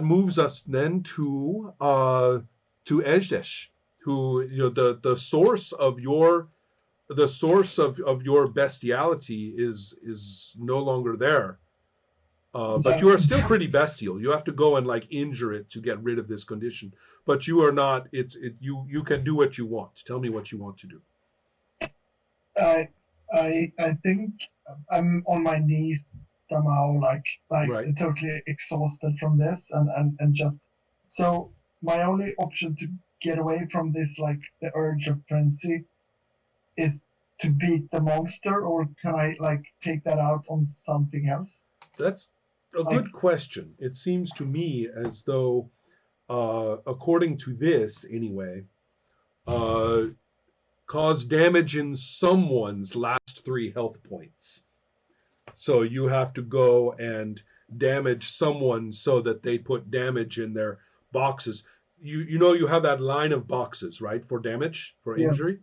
that moves us then to Ejdesh, who the source of your bestiality is no longer there. But So, you are still pretty bestial. You have to go and like injure it to get rid of this condition. But you are not. You can do what you want. Tell me what you want to do. I think I'm on my knees somehow, like Right. totally exhausted from this, and just so my only option to get away from this, like the urge of frenzy, is to beat the monster, or can I like take that out on something else? That's a Like, good question. It seems to me as though, according to this anyway, uh, cause damage in someone's last 3 health points. So you have to go and damage someone so that they put damage in their boxes. You have that line of boxes, right, for damage, for yeah, injury,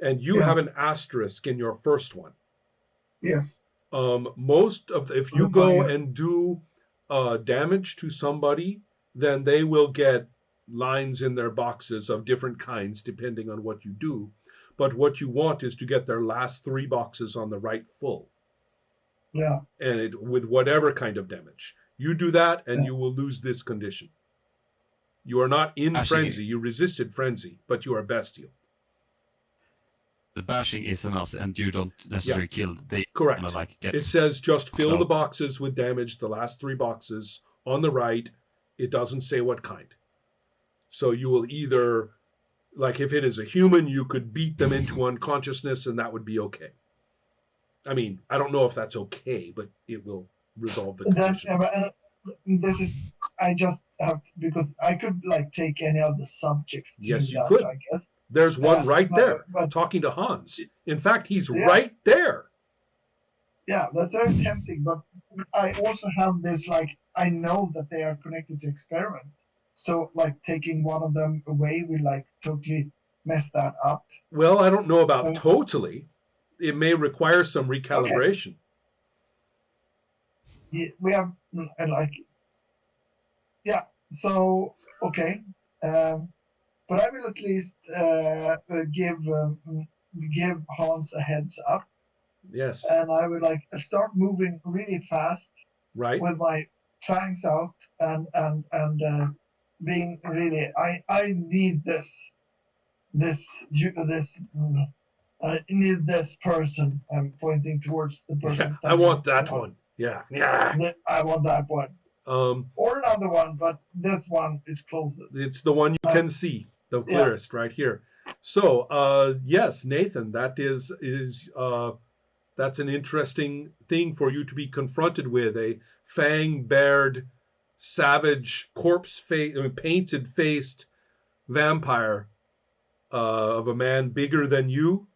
and you yeah, have an asterisk in your first one. yes, Most of if you the go fire, and do damage to somebody, then they will get lines in their boxes of different kinds depending on what you do. But what you want is to get their last 3 boxes on the right full, yeah, and it with whatever kind of damage. You do that, and yeah. you will lose this condition. You are not in Bashing, frenzy. You resisted frenzy, but you are bestial. the bashing is enough, and you don't necessarily kill. They Correct. kind of like get It says just fill the out. boxes with damage, the last 3 boxes on the right. It doesn't say what kind. So you will either, like if it is a human, you could beat them into unconsciousness and that would be okay. I mean, I don't know if that's okay, but it will resolve the Then condition. this is I just have to, because I could like take any of the subjects to do Yes, you that, could. I guess. There's one right there But talking to Hans. In fact, he's yeah, right there. yeah, that's very tempting. But I also have this, like, I know that they are connected to experiment. So like taking one of them away will like totally mess that up. Well, I don't know about So, totally. It may require some okay, recalibration. we have like, yeah. So okay, um, but I will at least give Hans a heads up, Yes. and I would like start moving really fast Right? with my fangs out, and being really, I need this I need this person. I'm pointing towards the person Yeah, I standing want next to that Hans. one. Yeah. Yeah. I want that one Um, or another one, but this one is closest. it's the one you Uh, can see, the yeah, clearest, right here. So, yes, Nathan, that's an interesting thing for you to be confronted with, a fang-bared, savage, painted faced vampire of a man bigger than you,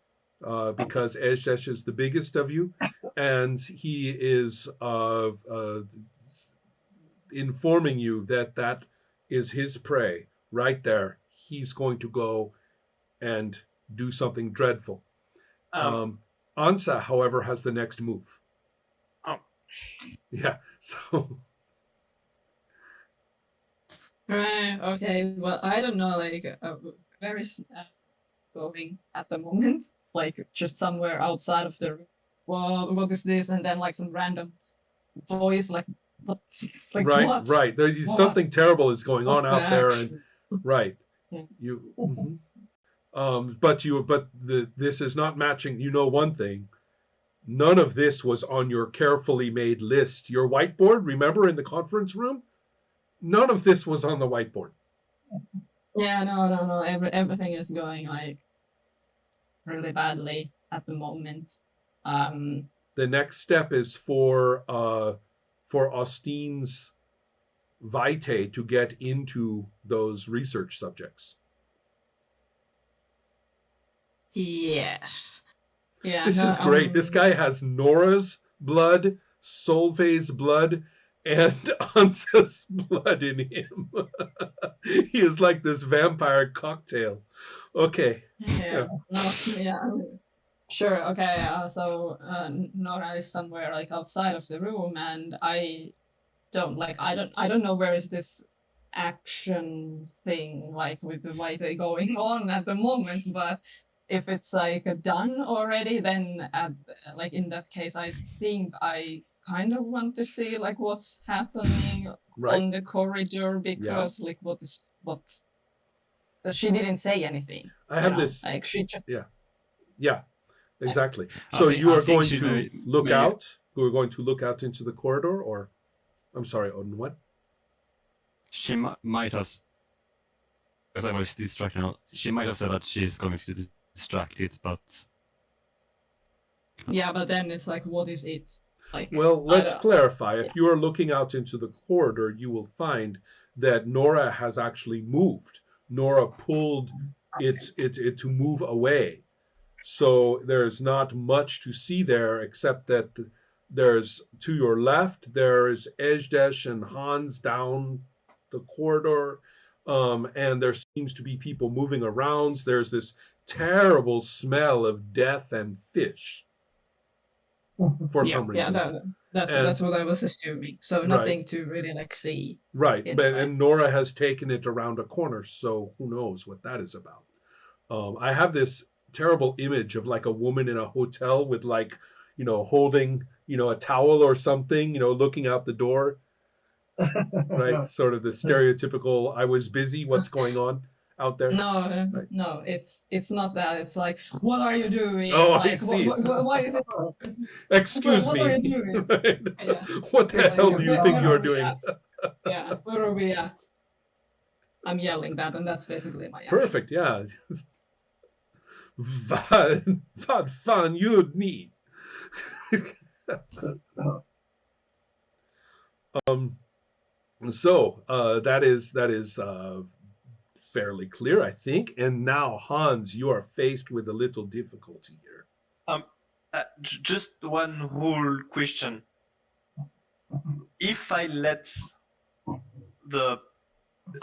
because Ejdesh is the biggest of you, and he is informing you that that is his prey right there. He's going to go and do something dreadful. Um, Ansa, however, has the next move. oh, Yeah, so Right. Okay. Well, I don't know. Like, where is going at the moment? Like, just somewhere outside of the. Well, what is this? And then like some random voice, like, what? Like right, what? right. There's What? something terrible is going on What out the there, heck? and right, Yeah. you. This is not matching. You know one thing. None of this was on your carefully made list. Your whiteboard, remember in the conference room? None of this was on the whiteboard. Yeah. No. Everything is going like really badly at the moment. The next step is for Austine's Vitae to get into those research subjects. Yes. Yeah. This No. is great. This guy has Nora's blood, Solvay's blood, and Ansa's blood in him. He is like this vampire cocktail. Okay. Yeah. No. Yeah. Sure. Okay. So Nora is somewhere like outside of the room, and I don't know where is this action thing, like with the way they're going on at the moment. But if it's like done already, then like in that case, I think I kind of want to see like what's happening Right. on the corridor, because like what she didn't say anything. I have you know? this. Like she just, Yeah, exactly. I So think- you I are think going she to may- look may- out. We're going to look out into the corridor, or I'm sorry, Odin. What? She might have, because I was distracted now, she might have said that she's going to distract it, but yeah, but then it's like, what is it? Like, Well, I let's don't- clarify. If you are looking out into the corridor, you will find that Nora has actually moved. Nora pulled it to move away. So there's not much to see there, except that there's to your left there's Ejdesh and Hans down the corridor, and there seems to be people moving around. There's this terrible smell of death and fish for some reason. that's what I was assuming. So Right. nothing to really like see. Right, in but my- and Nora has taken it around a corner, so who knows what that is about. I have this terrible image of like a woman in a hotel with like, holding, a towel or something, looking out the door, right? Yeah. Sort of the stereotypical "I was busy, what's going on out there?" No, Right. no, it's not that. It's like, what are you doing? Oh, I like, see. why is it? Excuse what me. are you doing? Right? Yeah. What the Like, hell do you where think are you're we doing? at? Yeah, where are we at? I'm yelling that, and that's basically my action. Perfect, yeah. Vad fan gjorde ni? So that is fairly clear, I think. And now, Hans, you are faced with a little difficulty here. Just one whole question. If I let the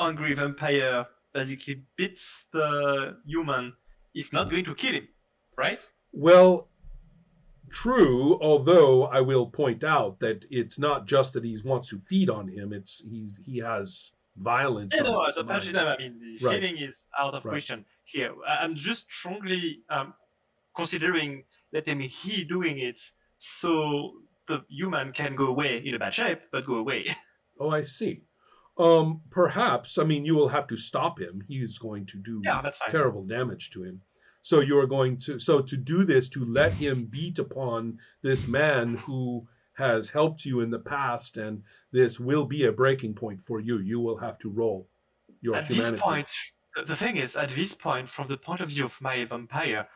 angry vampire basically beats the human, it's not going to kill him, right? Well, true, although I will point out that it's not just that he wants to feed on him, he has violence. Yeah, on no, his the mind. I mean, the Right. feeling is out of Right. question here. I'm just strongly considering letting he doing it so the human can go away in a bad shape, but go away. Oh, I see. Perhaps, I mean, you will have to stop him. He's going to do Yeah, that's fine. terrible damage to him. So you're going to do this, to let him beat upon this man who has helped you in the past, and this will be a breaking point for you. You will have to roll your At humanity. this point, the thing is, at this point, from the point of view of my vampire,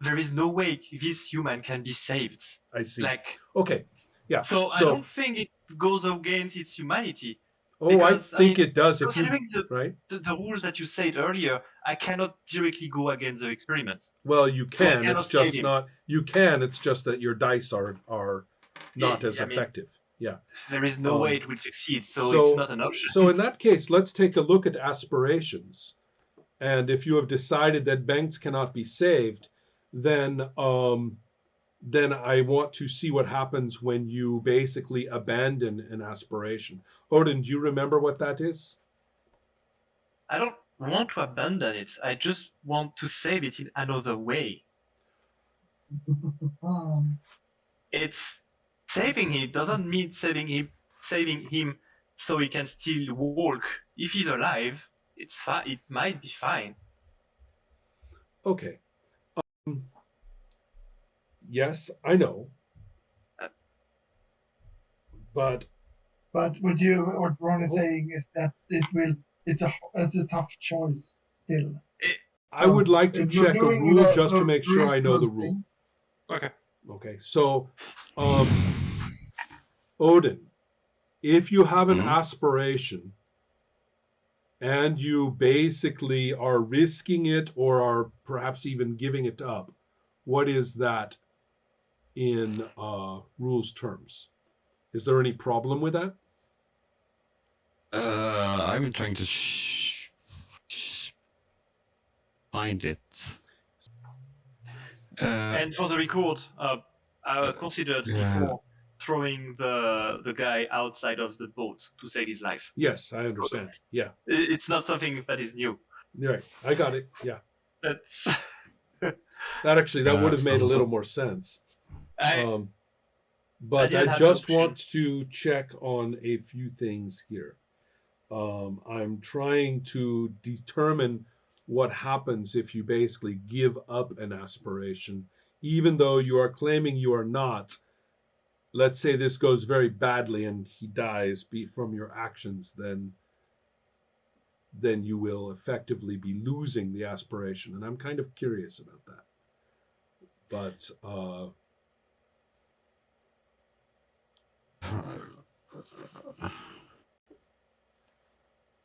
there is no way this human can be saved. I see. Like, Okay. Yeah. so I don't think it goes against its humanity. Oh, because, I I think mean, it does. If you Considering right. the rules that you said earlier, I cannot directly go against the experiment. Well, you So I can. cannot It's just save him. not. You can. It's just that your dice are not Yeah, as I mean, effective. Yeah. There is no Um, way it will succeed, so so- it's not an option. So in that case, let's take a look at aspirations. And if you have decided that Banks cannot be saved, then I want to see what happens when you basically abandon an aspiration. Odin, do you remember what that is? I don't want to abandon it. I just want to save it in another way. It's saving him doesn't mean saving him so he can still walk. If he's alive, it's fine. It might be fine. Okay. Yes, I know. But But what Ron is saying is that it's a tough choice still. I would like to If you're check a doing rule the- just to the make sure I know the Christmas rule. thing, Okay. Okay, so Odin, if you have an Mhm. aspiration and you basically are risking it or are perhaps even giving it up, what is that in rules terms? Is there any problem with that? I'm trying to find it. And for the record, I considered Yeah. before throwing the guy outside of the boat to save his life. Yes, I understand. Yeah, It's not something that is new. you're right. I got it. Yeah, That's that would have made a Also- little more sense. I But didn't I have the just option. want to check on a few things here. I'm trying to determine what happens if you basically give up an aspiration, even though you are claiming you are not. Let's say this goes very badly and he dies from your actions, then you will effectively be losing the aspiration. And I'm kind of curious about that. But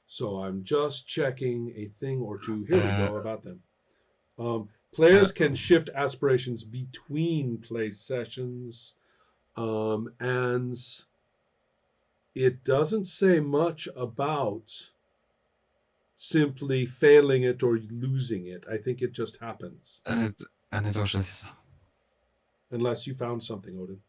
so I'm just checking a thing or two. Here we go about them. Players can shift aspirations between play sessions, and it doesn't say much about simply failing it or losing it. I think it just happens. And it also says, Unless you found something, Odin.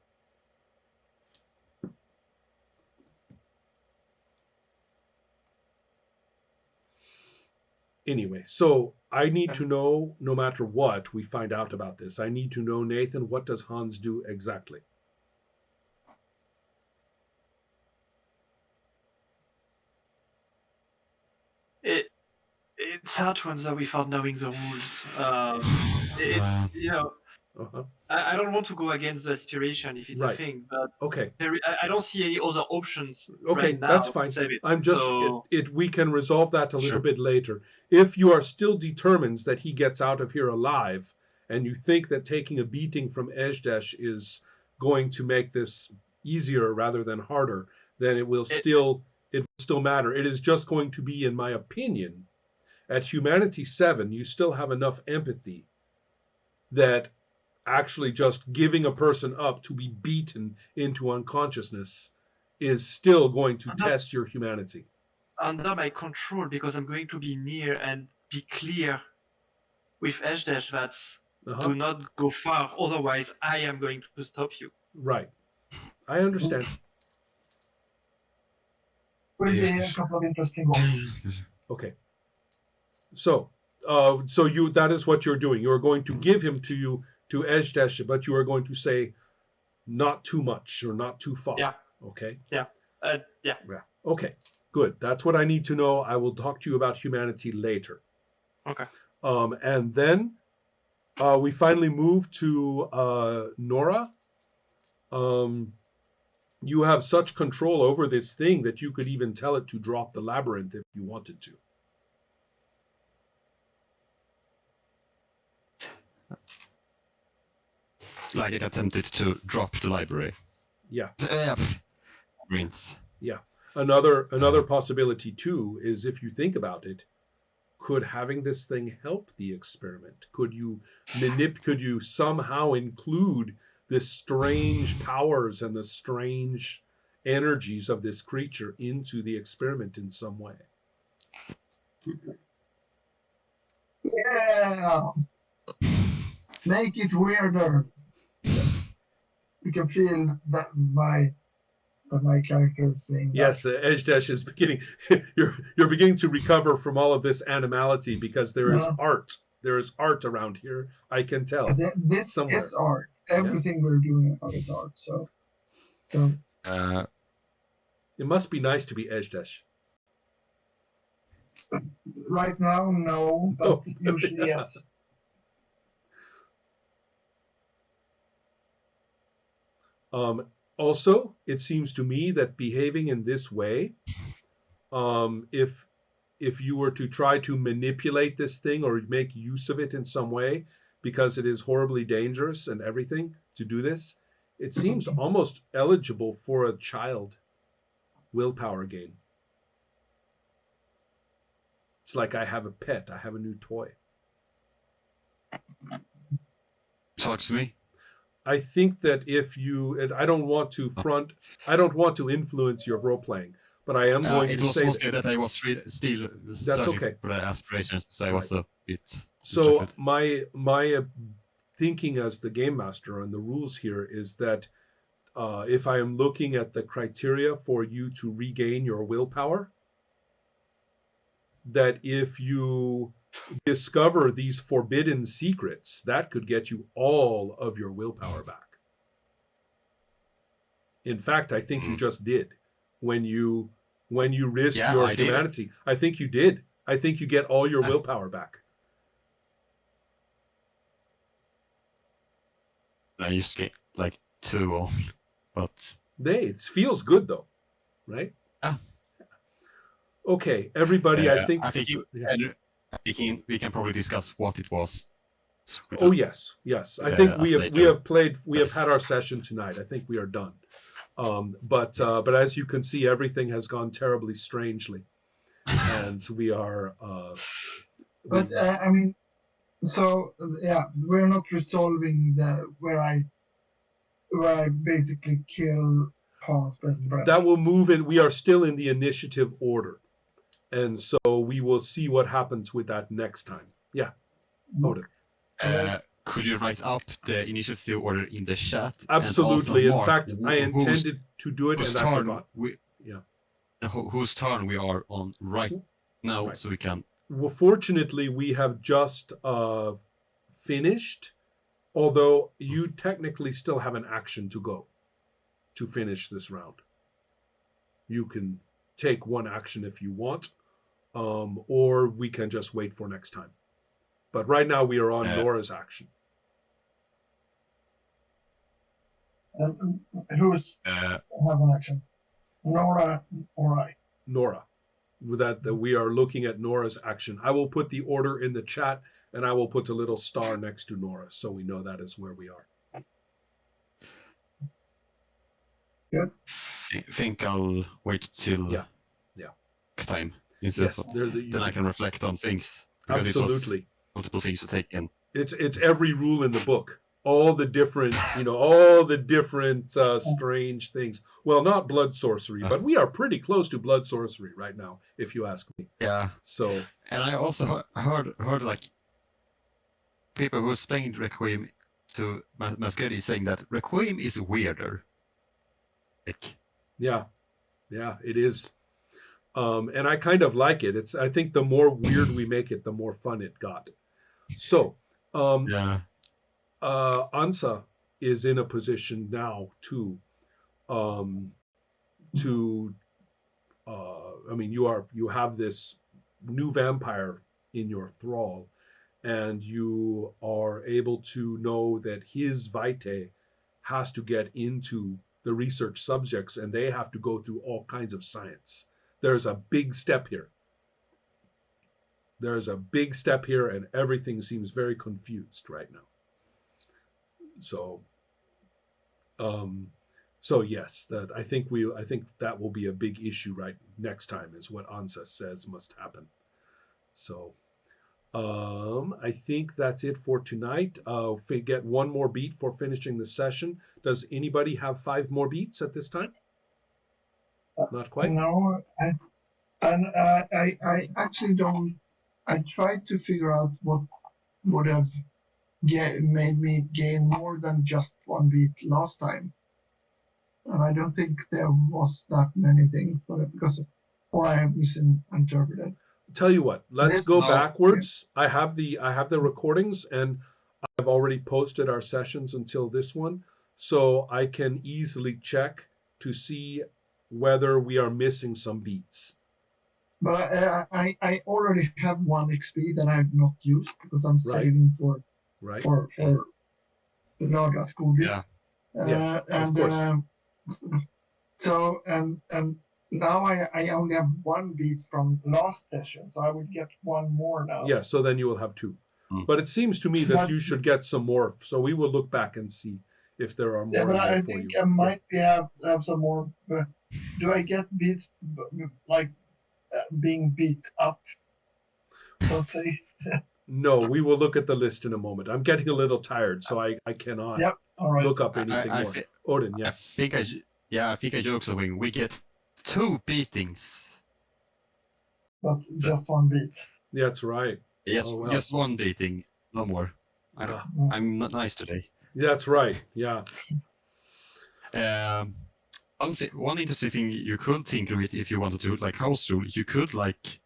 Anyway, so I need to know, no matter what we find out about this, I need to know, Nathan, what does Hans do exactly? it's hard to answer without knowing the rules. It's Uh-huh. I don't want to go against the aspiration if it's Right. a thing, but Okay. I don't see any other options Okay, right now that's to fine. save it. I'm just So, we can resolve that a Sure. little bit later. If you are still determined that he gets out of here alive, and you think that taking a beating from Ejdesh is going to make this easier rather than harder, then it will still matter. It is just going to be, in my opinion, at Humanity 7, you still have enough empathy that actually just giving a person up to be beaten into unconsciousness is still going to test your humanity. under my control, because I'm going to be near and be clear with Ejdesh that do not go far, otherwise I am going to stop you. Right. I understand. Will be Yes. a couple of interesting goals. Okay. So, that is what you're doing. You're going to give him to Ejdesh, but you are going to say not too much or not too far. Yeah. Okay. Yeah. Yeah. Okay. Good. That's what I need to know. I will talk to you about humanity later. Okay. And then we finally move to Nora. You have such control over this thing that you could even tell it to drop the labyrinth if you wanted to. like it attempted to drop the library. Yeah. Means. Yeah. Another possibility too is, if you think about it, could having this thing help the experiment? Could you somehow include the strange powers and the strange energies of this creature into the experiment in some way? Yeah! Make it weirder. You can feel that my character is saying that. Yes, Ejdesh is beginning. You're beginning to recover from all of this animality because there is art. There is art around here. I can tell. This somewhere. is art. Everything we're doing now is art. So it must be nice to be Ejdesh. right now, no, but usually yes. Also, it seems to me that behaving in this way, if you were to try to manipulate this thing or make use of it in some way, because it is horribly dangerous and everything to do this, it seems almost eligible for a child willpower game. It's like I have a pet, I have a new toy. Talk to me. I think that if you, and I don't want to influence your role playing, but I am going it to was say mostly that I was still searching okay. for the aspirations, so I was a bit So distracted. my thinking as the game master and the rules here is that if I am looking at the criteria for you to regain your willpower, that if you discover these forbidden secrets, that could get you all of your willpower back. In fact, I think you just did when you risked Yeah, your I did. humanity. I think you did. I think you get all your willpower back. I used to get like 2 on, but It feels good though, right? Yeah. Okay, everybody. I think. I think we can probably discuss what it was. Oh yes, yes. I think we have played. We have Yes. had our session tonight. I think we are done. But as you can see, everything has gone terribly strangely, and we are. But I mean, so yeah, we're not resolving where I basically kill Hans' best friend. That will move in. We are still in the initiative order, and so we will see what happens with that next time. Yeah, Odin. Could you write up the initiative order in the chat? Absolutely. And also In fact, I intended to do it, whose and I turn forgot. whose turn we are on right now, Right. so we can. Well, fortunately, we have just finished, although you technically still have an action to go to finish this round. You can take one action if you want, or we can just wait for next time. But right now we are on Nora's action. And who's have an action? Nora or I? Nora. That we are looking at Nora's action. I will put the order in the chat, and I will put a little star next to Nora, so we know that is where we are. Good. I think I'll wait till next time. Yes, Then I can reflect on things. Because it was absolutely. multiple things to take in. It's every rule in the book. All the different, strange things. Well, not blood sorcery, but we are pretty close to blood sorcery right now, if you ask me. Yeah. So. And I also heard like people who explained Requiem to Masquerade saying that Requiem is weirder. Like, yeah, it is. And I kind of like it. I think the more weird we make it, the more fun it got. So, Ansa is in a position now to you have this new vampire in your thrall, and you are able to know that his vitae has to get into the research subjects, and they have to go through all kinds of science. There's a big step here. And everything seems very confused right now. So yes, I think that will be a big issue right next time, is what Ansa says must happen. So I think that's it for tonight. If we get one more beat for finishing the session. Does anybody have 5 more beats at this time? Not quite. No, I actually don't. I tried to figure out what would have made me gain more than just 1 beat last time, and I don't think there was that many things, or I have misinterpreted. Tell you what, let's go backwards. I have the recordings, and I've already posted our sessions until this one, so I can easily check to see whether we are missing some beats. But I already have 1 XP that I've not used because I'm saving for the Lördag School. Yes, of course. So and now I only have 1 beat from last session, so I would get 1 more now. Yeah, so then you will have 2. But it seems to me that you should get some more. So we will look back and see if there are more. Yeah, but I think I might have some more. Do I get beats like being beat up? Don't say. No, we will look at the list in a moment. I'm getting a little tired, so I cannot look up anything more. Odin, I think I joke something. We get 2 beatings. But just 1 beat. That's right. Yes, just 1 beating, no more. I'm not nice today. That's right. Yeah. One interesting thing you could tinker with if you wanted to, like house rule, you could like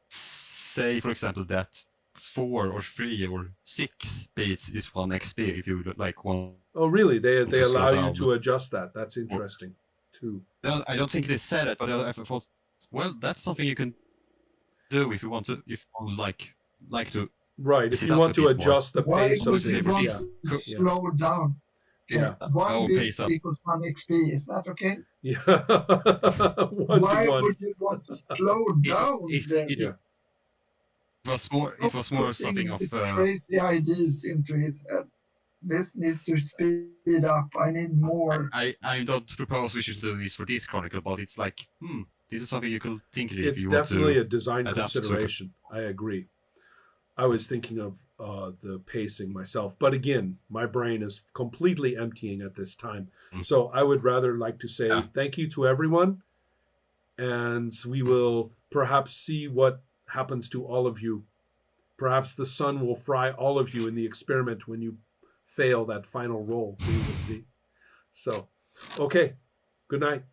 say, for example, that 4 or 3 or 6 beats is 1 XP if you like want. Oh, really? They to slow allow you down. to adjust that. That's interesting, too. Well, I don't think they said it, but I thought, well, that's something you can do if you want to, if you like to. Right. If Sit you up want a to bit more. adjust the Why pace of would say you things, for want yeah. this- to Yeah. slow down? Okay, Yeah. one Oh, beat pace up. equals 1 XP. Is that okay? Yeah. 1 Why to 1. would you want to slow down then? It Yeah. was more. It was more something of. These crazy ideas into his head. This needs to speed up. I need more. I don't propose we should do this for this chronicle, but it's like, this is something you could think if It's you want definitely to. a design adapt to a- consideration. I agree. I was thinking of the pacing myself, but again, my brain is completely emptying at this time. So I would rather like to say thank you to everyone, and we will perhaps see what happens to all of you. Perhaps the sun will fry all of you in the experiment when you fail that final roll. We will see. So, okay. Good night.